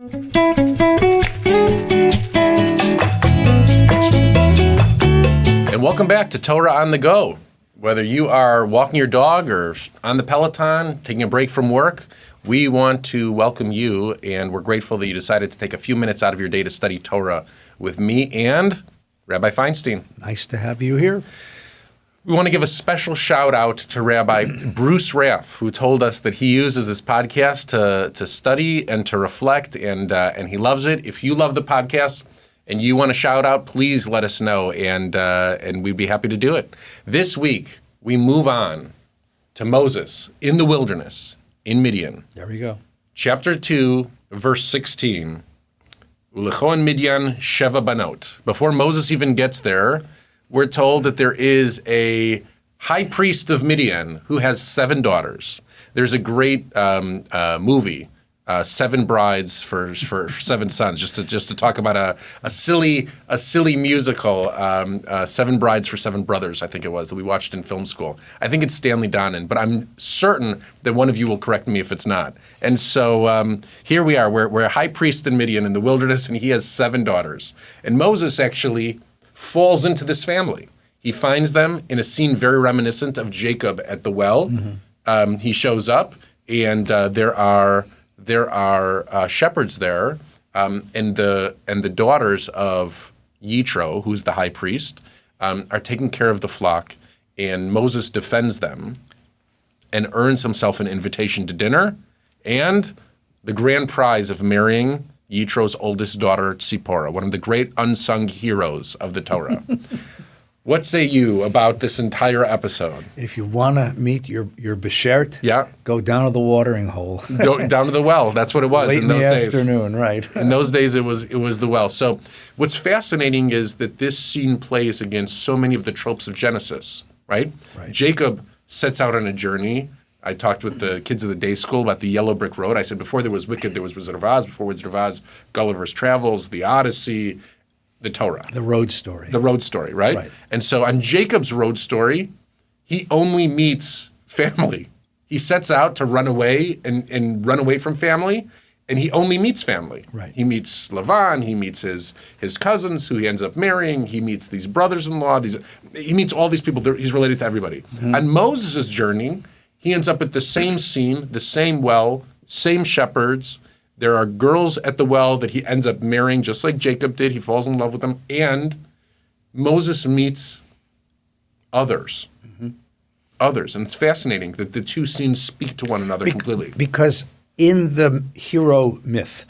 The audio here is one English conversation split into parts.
And welcome back to Torah on the Go. Whether you are walking your dog or on the Peloton, taking a break from work, we want to welcome you, and we're grateful that you decided to take a few minutes out of your day to study Torah with me and Rabbi Feinstein. Nice to have you here. We want to give a special shout out to Rabbi Bruce Raff, who told us that he uses this podcast to study and to reflect, and he loves it. If you love the podcast and you want to shout out, please let us know, and we'd be happy to do it. This week, we move on to Moses in the wilderness in Midian. There we go. Chapter 2, verse 16. Ulechon Midian sheva banot. Before Moses even gets there, we're told that there is a high priest of Midian who has 7 daughters. There's a great movie, 7 Brides for 7 Sons, just to talk about a silly musical, 7 Brides for 7 Brothers, I think it was, that we watched in film school. I think it's Stanley Donen, but I'm certain that one of you will correct me if it's not. And so here we are. We're a high priest in Midian in the wilderness, and he has 7 daughters. And Moses actually falls into this family. He finds them in a scene very reminiscent of Jacob at the well. Mm-hmm. He shows up, and there are shepherds there, and the daughters of Yitro, who's the high priest, are taking care of the flock, and Moses defends them and earns himself an invitation to dinner and the grand prize of marrying Yitro's oldest daughter, Tzipporah, one of the great unsung heroes of the Torah. What say you about this entire episode? If you want to meet your beshert, yeah, go down to the watering hole. Down to the well. That's what it was Late in those days. Afternoon, right. In those days, it was the well. So what's fascinating is that this scene plays against so many of the tropes of Genesis, right? Jacob sets out on a journey. I talked with the kids of the day school about the yellow brick road. I said before there was Wicked, there was Wizard of Oz. Before Wizard of Oz, Gulliver's Travels, the Odyssey, the Torah. The road story. The road story, right? And so on Jacob's road story, he only meets family. He sets out to run away and run away from family, and he only meets family. Right. He meets Lavan, he meets his cousins who he ends up marrying, he meets these brothers-in-law, he meets all these people. He's related to everybody. Mm-hmm. On Moses' journey, he ends up at the same scene, the same well, same shepherds. There are girls at the well that he ends up marrying, just like Jacob did. He falls in love with them. And Moses meets others. Mm-hmm. Others. And it's fascinating that the two scenes speak to one another completely. Because in the hero myth,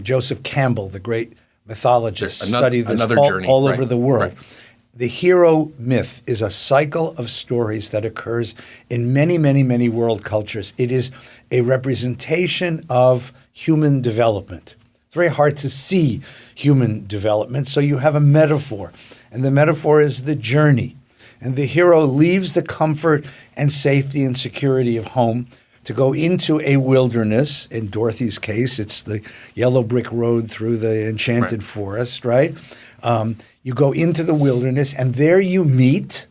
Joseph Campbell, the great mythologist, studied this all over the world. Right. The hero myth is a cycle of stories that occurs in many, many, many world cultures. It is a representation of human development. It's very hard to see human development, so you have a metaphor. And the metaphor is the journey. And the hero leaves the comfort and safety and security of home to go into a wilderness. In Dorothy's case, it's the yellow brick road through the enchanted forest, right? You go into the wilderness, and there you meet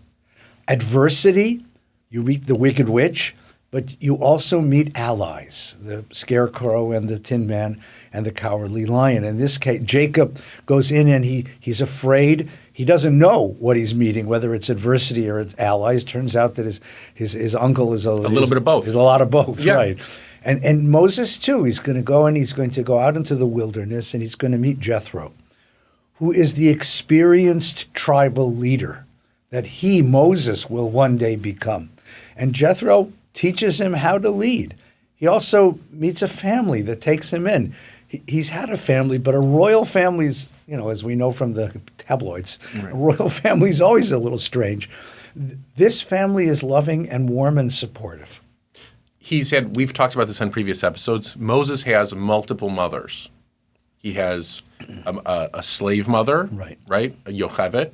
adversity. You meet the Wicked Witch, but you also meet allies, the Scarecrow and the Tin Man and the Cowardly Lion. In this case, Jacob goes in, and he's afraid. He doesn't know what he's meeting, whether it's adversity or it's allies. Turns out that his uncle is a little bit of both. There's a lot of both, yeah. Right? And Moses too. He's going to go, and he's going to go out into the wilderness, and he's going to meet Jethro, who is the experienced tribal leader that Moses, will one day become. And Jethro teaches him how to lead. He also meets a family that takes him in. He's had a family, but a royal family is, as we know from the tabloids, right. A royal family is always a little strange. This family is loving and warm and supportive. We've talked about this on previous episodes, Moses has multiple mothers. He has a slave mother, right? A Yocheved,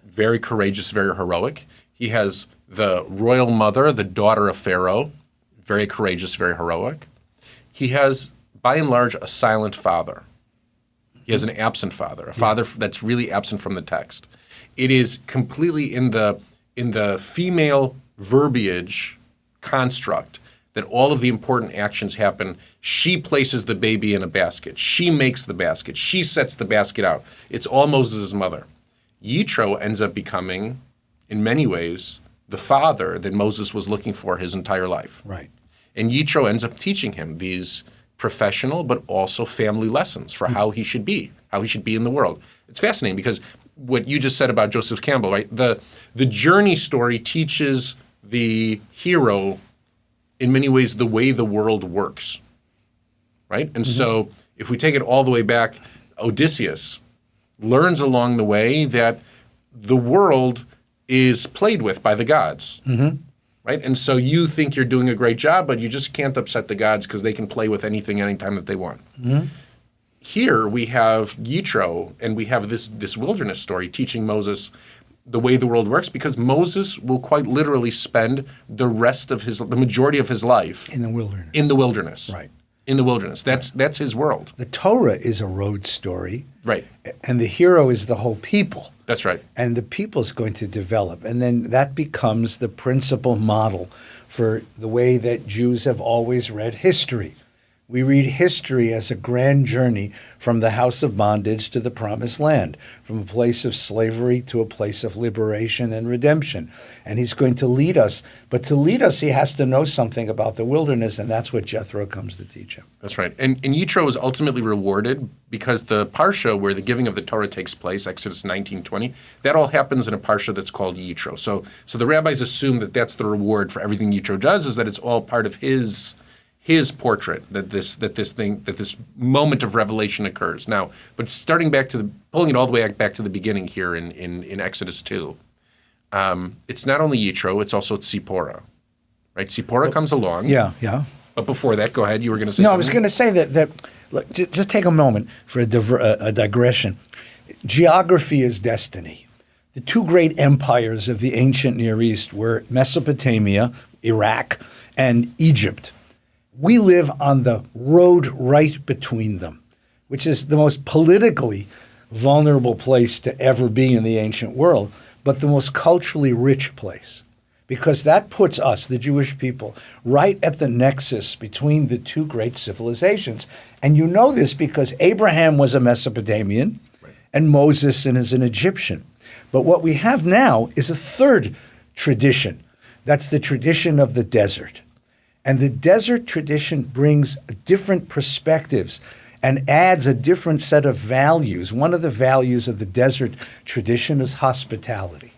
very courageous, very heroic. He has the royal mother, the daughter of Pharaoh, very courageous, very heroic. He has, by and large, a silent father. He has an absent father, a father that's really absent from the text. It is completely in the female verbiage construct that all of the important actions happen. She places the baby in a basket. She makes the basket. She sets the basket out. It's all Moses' mother. Yitro ends up becoming, in many ways, the father that Moses was looking for his entire life. Right. And Yitro ends up teaching him these professional but also family lessons for how he should be in the world. It's fascinating because what you just said about Joseph Campbell, right? The journey story teaches the hero in many ways the way the world works, right? And so if we take it all the way back, Odysseus learns along the way that the world is played with by the gods, right? And so you think you're doing a great job, but you just can't upset the gods because they can play with anything anytime that they want. Here we have Yitro, and we have this wilderness story teaching Moses the way the world works, because Moses will quite literally spend the majority of his life in the wilderness. In the wilderness. Right. In the wilderness. That's his world. The Torah is a road story. Right. And the hero is the whole people. That's right. And the people's going to develop. And then that becomes the principal model for the way that Jews have always read history. We read history as a grand journey from the house of bondage to the promised land, from a place of slavery to a place of liberation and redemption. And he's going to lead us. But to lead us, he has to know something about the wilderness, and that's what Jethro comes to teach him. That's right. And Yitro is ultimately rewarded because the parsha where the giving of the Torah takes place, Exodus 19:20, that all happens in a parsha that's called Yitro. So the rabbis assume that that's the reward for everything Yitro does, is that it's all part of his portrait, that this moment of revelation occurs. Now, but pulling it all the way back to the beginning here in Exodus 2, it's not only Yitro, it's also Tzipporah, right? Tzipporah comes along. Yeah. But before that, go ahead. You were going to say something. No, I was going to say that look, just take a moment for a digression. Geography is destiny. The two great empires of the ancient Near East were Mesopotamia, Iraq, and Egypt. We live on the road right between them, which is the most politically vulnerable place to ever be in the ancient world, but the most culturally rich place, because that puts us, the Jewish people, right at the nexus between the two great civilizations. And you know this because Abraham was a Mesopotamian, and Moses is an Egyptian. But what we have now is a third tradition. That's the tradition of the desert. And the desert tradition brings different perspectives and adds a different set of values. One of the values of the desert tradition is hospitality.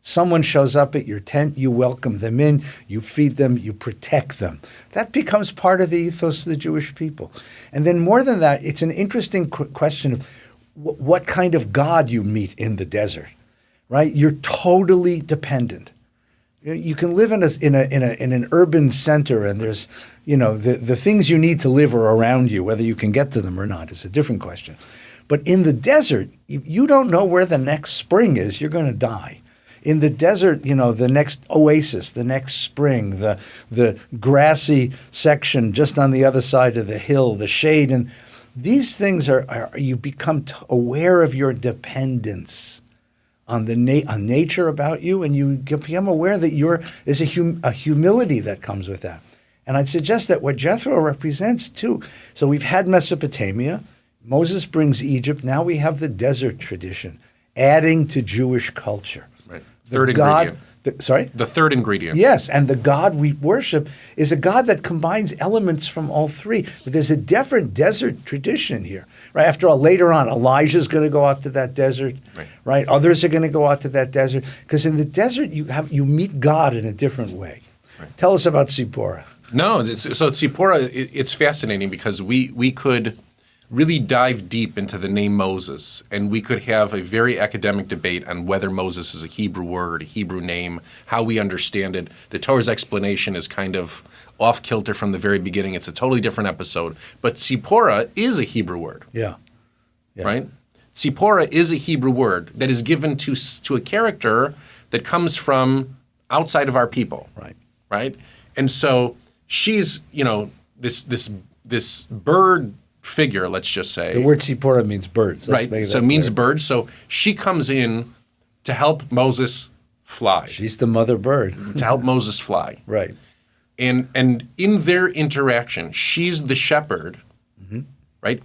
Someone shows up at your tent, you welcome them in, you feed them, you protect them. That becomes part of the ethos of the Jewish people. And then more than that, it's an interesting question of what kind of God you meet in the desert, right? You're totally dependent. You can live in an urban center, and there's, the things you need to live are around you. Whether you can get to them or not is a different question. But in the desert, you don't know where the next spring is. You're going to die. In the desert, the next oasis, the next spring, the grassy section just on the other side of the hill, the shade, and these things are you become aware of your dependence on on nature about you, and you become aware that there's a humility that comes with that. And I'd suggest that what Jethro represents too. So we've had Mesopotamia, Moses brings Egypt, now we have the desert tradition, adding to Jewish culture. Right. Third ingredient. The third ingredient. Yes, and the God we worship is a God that combines elements from all three. But there's a different desert tradition here, right? After all, later on, Elijah's going to go out to that desert, right? Others are going to go out to that desert, because in the desert you meet God in a different way. Right. Tell us about Tzipporah. No, so Tzipporah, it's fascinating because we could really dive deep into the name Moses, and we could have a very academic debate on whether Moses is a Hebrew word, a Hebrew name, how we understand it. The Torah's explanation is kind of off kilter from the very beginning. It's a totally different episode. But Tzipporah is a Hebrew word. Yeah. Right? Tzipporah is a Hebrew word that is given to a character that comes from outside of our people. Right? And so she's, this bird figure, let's just say. The word Tzipporah means birds. Right, so it means birds. So she comes in to help Moses fly. She's the mother bird. To help Moses fly. Right. And in their interaction, she's the shepherd, right?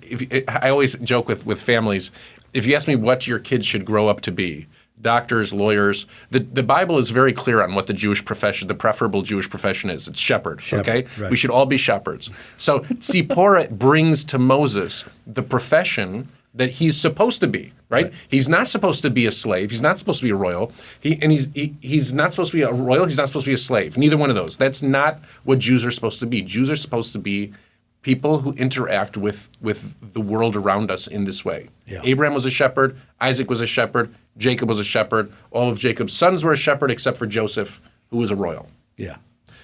I always joke with families, if you ask me what your kids should grow up to be, doctors, lawyers, the Bible is very clear on what the Jewish profession, the preferable Jewish profession is. It's shepherd, okay? Right. We should all be shepherds. So Tzipporah brings to Moses the profession that he's supposed to be, right? He's not supposed to be a slave. He's not supposed to be a royal. He's not supposed to be a royal. He's not supposed to be a slave. Neither one of those. That's not what Jews are supposed to be. Jews are supposed to be people who interact with the world around us in this way. Yeah. Abraham was a shepherd. Isaac was a shepherd. Jacob was a shepherd. All of Jacob's sons were a shepherd except for Joseph, who was a royal. Yeah.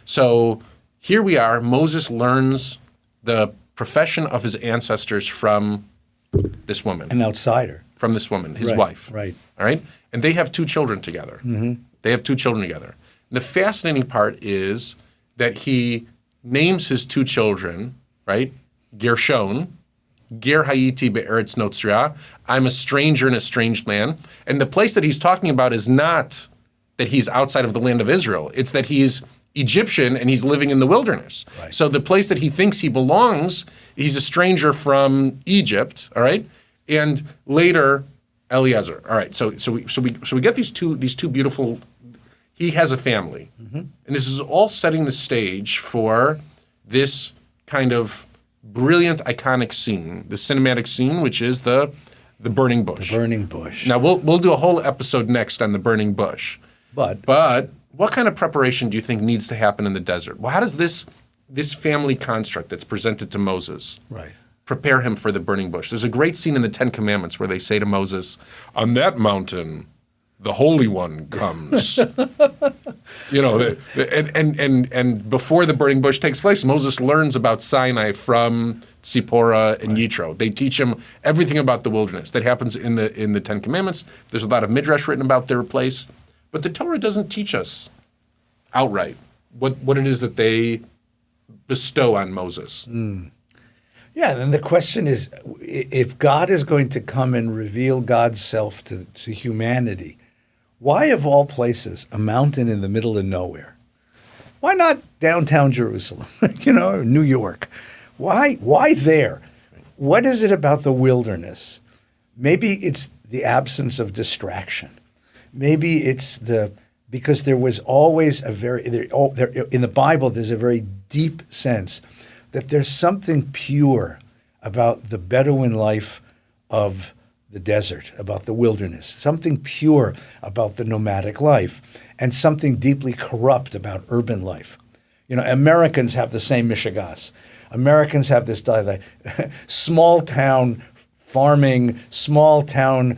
So here we are. Moses learns the profession of his ancestors from this woman. An outsider. From this woman, his wife. Right. All right? And they have 2 children together. They have 2 children together. The fascinating part is that he names his 2 children, right? Gershon, Ger Hayiti be'eretz notzria. I'm a stranger in a strange land. And the place that he's talking about is not that he's outside of the land of Israel. It's that he's Egyptian and he's living in the wilderness. Right. So the place that he thinks he belongs, he's a stranger from Egypt, all right? And later, Eliezer. All right, so we get these two beautiful, he has a family. And this is all setting the stage for this kind of brilliant, iconic scene, the cinematic scene, which is the burning bush. The burning bush. Now, we'll do a whole episode next on the burning bush. But what kind of preparation do you think needs to happen in the desert? Well, how does this family construct that's presented to Moses prepare him for the burning bush? There's a great scene in the Ten Commandments where they say to Moses, on that mountain, the Holy One comes. And before the burning bush takes place, Moses learns about Sinai from Tzipporah and Yitro. They teach him everything about the wilderness. That happens in the Ten Commandments. There's a lot of midrash written about their place. But the Torah doesn't teach us outright what it is that they bestow on Moses. Yeah, and the question is, if God is going to come and reveal God's self to humanity, why of all places a mountain in the middle of nowhere? Why not downtown Jerusalem, or New York? Why there? What is it about the wilderness? Maybe it's the absence of distraction. Maybe it's because there was always in the Bible, there's a very deep sense that there's something pure about the Bedouin life of the desert, about the wilderness, something pure about the nomadic life, and something deeply corrupt about urban life. Americans have the same mishigas. Americans have this small town farming, small town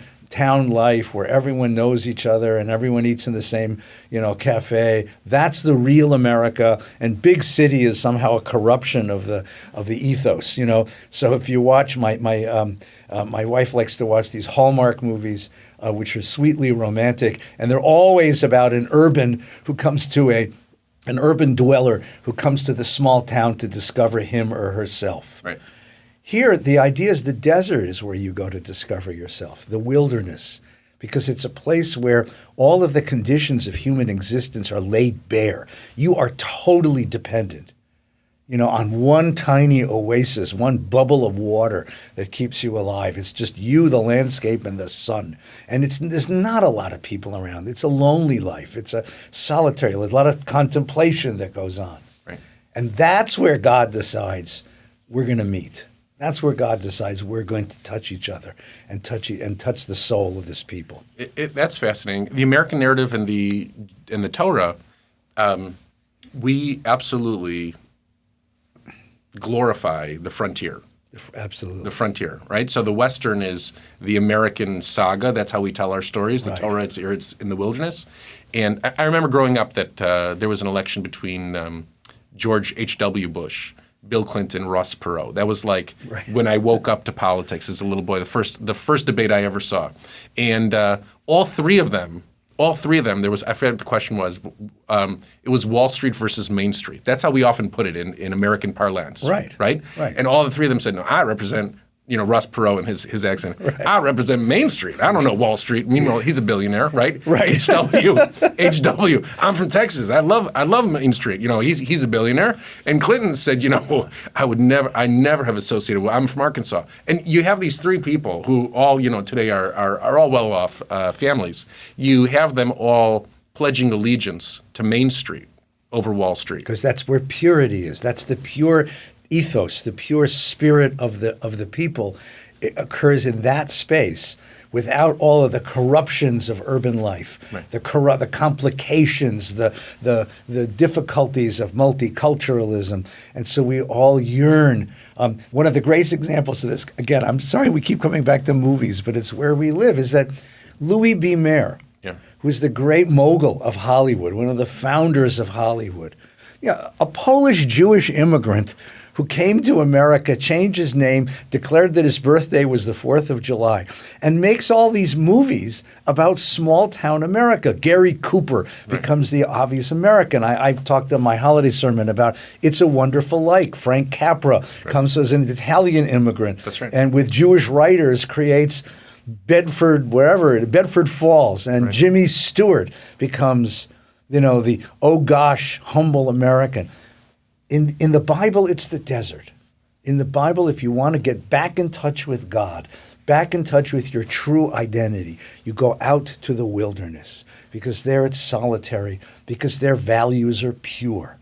life where everyone knows each other and everyone eats in the same, cafe. That's the real America, and big city is somehow a corruption of the ethos. So if you watch my wife likes to watch these Hallmark movies, which are sweetly romantic, and they're always about an urban dweller who comes to the small town to discover him or herself. Right. Here, the idea is the desert is where you go to discover yourself, the wilderness, because it's a place where all of the conditions of human existence are laid bare. You are totally dependent, on one tiny oasis, one bubble of water that keeps you alive. It's just you, the landscape, and the sun. And there's not a lot of people around. It's a lonely life. It's a solitary. There's a lot of contemplation that goes on. Right. And that's where God decides we're going to meet. That's where God decides we're going to touch each other and touch the soul of this people. That's fascinating. The American narrative and the Torah, we absolutely glorify the frontier. Absolutely. The frontier, right? So the Western is the American saga. That's how we tell our stories. The Torah, it's in the wilderness. And I remember growing up that there was an election between George H.W. Bush, Bill Clinton, Ross Perot. That was like when I woke up to politics as a little boy, the first debate I ever saw. And all three of them, there was, I forget what the question was, it was Wall Street versus Main Street. That's how we often put it in American parlance. Right. And all the three of them said, no, I represent, Ross Perot and his accent. Right. I represent Main Street. I don't know Wall Street. Meanwhile, he's a billionaire, right? Right. HW. I'm from Texas. I love Main Street. He's a billionaire. And Clinton said, I never have associated with. I'm from Arkansas. And you have these three people who all, today are all well-off families. You have them all pledging allegiance to Main Street over Wall Street. Because that's where purity is. That's the pure ethos, the pure spirit of the people. It occurs in that space without all of the corruptions of urban life, right. the complications, the difficulties of multiculturalism. And so we all yearn. One of the greatest examples of this, again, I'm sorry we keep coming back to movies, but it's where we live, is that Louis B. Mayer, who's the great mogul of Hollywood, one of the founders of Hollywood, a Polish Jewish immigrant who came to America, changed his name, declared that his birthday was the 4th of July, and makes all these movies about small-town America. Gary Cooper becomes the obvious American. I've talked on my holiday sermon about It's a Wonderful Life. Frank Capra comes as an Italian immigrant. That's right. And with Jewish writers creates Bedford Falls. And Jimmy Stewart becomes, the oh gosh, humble American. In the Bible, it's the desert. In the Bible, if you want to get back in touch with God, back in touch with your true identity, you go out to the wilderness because there it's solitary, because their values are pure.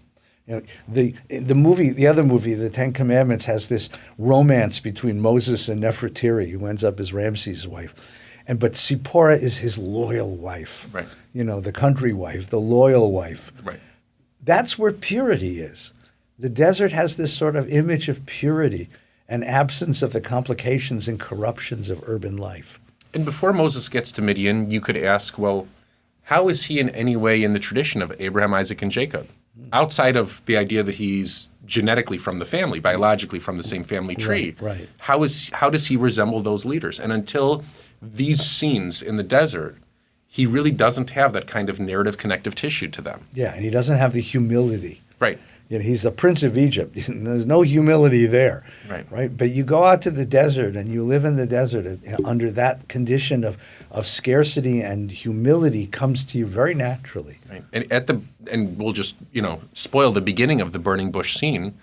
The other movie, The Ten Commandments, has this romance between Moses and Nefertiti, who ends up as Ramses' wife. But Zipporah is his loyal wife. Right. The country wife, the loyal wife. Right. That's where purity is. The desert has this sort of image of purity and absence of the complications and corruptions of urban life. And before Moses gets to Midian, you could ask, well, how is he in any way in the tradition of Abraham, Isaac, and Jacob? Outside of the idea that he's genetically from the family, biologically from the same family tree, right. How does he resemble those leaders? And until these scenes in the desert, he really doesn't have that kind of narrative connective tissue to them. Yeah, and he doesn't have the humility. Right. He's the Prince of Egypt. There's no humility there. Right. But you go out to the desert and you live in the desert under that condition of scarcity, and humility comes to you very naturally. Right. And we'll just, spoil the beginning of the burning bush scene.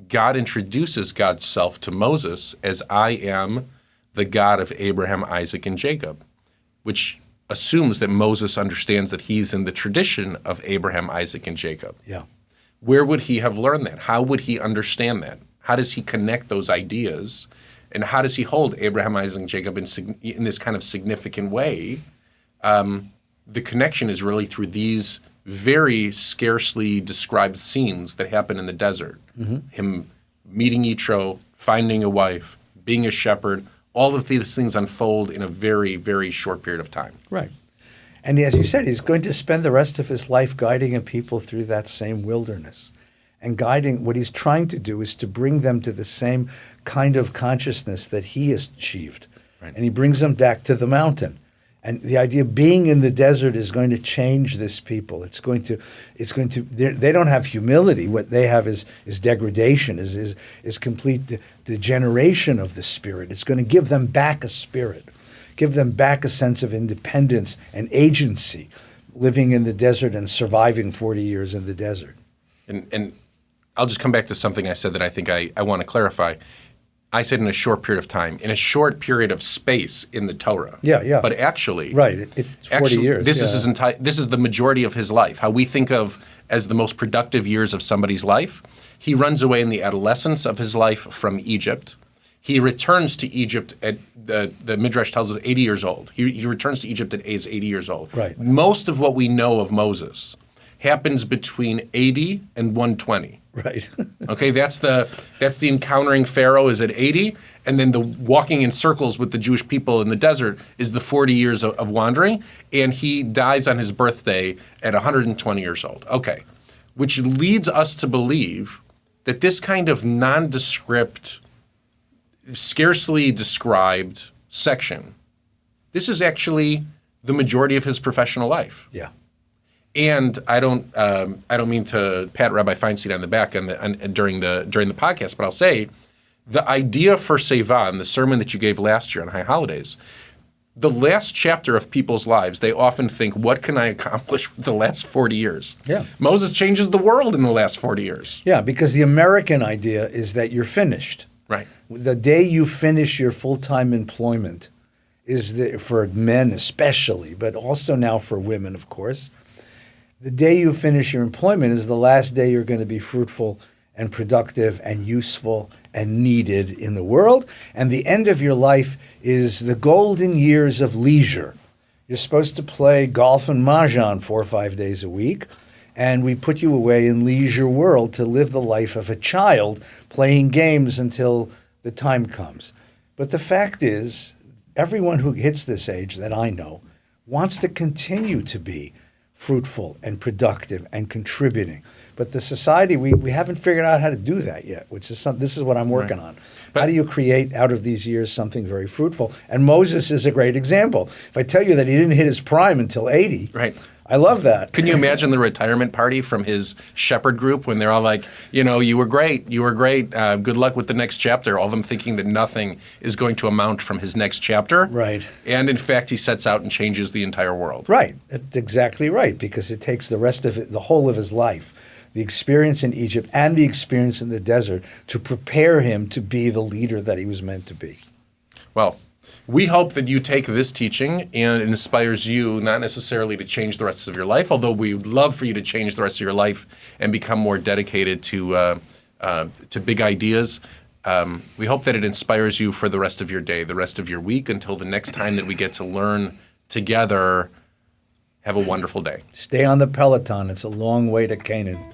God introduces God's self to Moses as I am the God of Abraham, Isaac, and Jacob, which assumes that Moses understands that he's in the tradition of Abraham, Isaac, and Jacob. Yeah. Where would he have learned that? How would he understand that? How does he connect those ideas? And how does he hold Abraham, Isaac, and Jacob in this kind of significant way? The connection is really through these very scarcely described scenes that happen in the desert. Mm-hmm. Him meeting Yitro, finding a wife, being a shepherd, all of these things unfold in a very, very short period of time. Right. And as you said, he's going to spend the rest of his life guiding a people through that same wilderness. And guiding, what he's trying to do is to bring them to the same kind of consciousness that he has achieved. Right. And he brings them back to the mountain. And the idea of being in the desert is going to change this people. It's going to. They don't have humility. What they have is degradation, is complete degeneration of the spirit. It's going to give them back a spirit, give them back a sense of independence and agency, living in the desert and surviving 40 years in the desert. And I'll just come back to something I said that I think I want to clarify. I said in a short period of time, in a short period of space in the Torah. Yeah. But actually, right, it's 40 years. This is the majority of his life. How we think of as the most productive years of somebody's life. He runs away in the adolescence of his life from Egypt. He returns to Egypt at the Midrash tells us 80 years old. He returns to Egypt at age 80 years old. Right. Most of what we know of Moses happens between 80 and 120. Right. Okay, that's the encountering Pharaoh is at 80, and then the walking in circles with the Jewish people in the desert is the 40 years of wandering, and he dies on his birthday at 120 years old. Okay, which leads us to believe that this kind of nondescript, scarcely described section, this is actually the majority of his professional life. Yeah. And I don't mean to pat Rabbi Feinstein on the back during the podcast, but I'll say the idea for Seva, and the sermon that you gave last year on High Holidays, the last chapter of people's lives, they often think, what can I accomplish with the last 40 years? Yeah. Moses changes the world in the last 40 years. Yeah, because the American idea is that you're finished. Right. The day you finish your full-time employment is for men especially, but also now for women, of course. The day you finish your employment is the last day you're going to be fruitful and productive and useful and needed in the world. And the end of your life is the golden years of leisure. You're supposed to play golf and mahjong 4 or 5 days a week, and we put you away in leisure world to live the life of a child playing games until the time comes. But the fact is, everyone who hits this age that I know wants to continue to be fruitful and productive and contributing. But the society, we haven't figured out how to do that yet, which is this is what I'm working on. But how do you create out of these years something very fruitful? And Moses is a great example. If I tell you that he didn't hit his prime until 80, right. I love that. Can you imagine the retirement party from his shepherd group when they're all like, you were great, good luck with the next chapter, all of them thinking that nothing is going to amount from his next chapter. Right. And in fact, he sets out and changes the entire world. Right. That's exactly right, because it takes the rest of it, the whole of his life, the experience in Egypt and the experience in the desert to prepare him to be the leader that he was meant to be. Well, we hope that you take this teaching and it inspires you not necessarily to change the rest of your life, although we would love for you to change the rest of your life and become more dedicated to big ideas. We hope that it inspires you for the rest of your day, the rest of your week, until the next time that we get to learn together. Have a wonderful day. Stay on the Peloton. It's a long way to Canaan.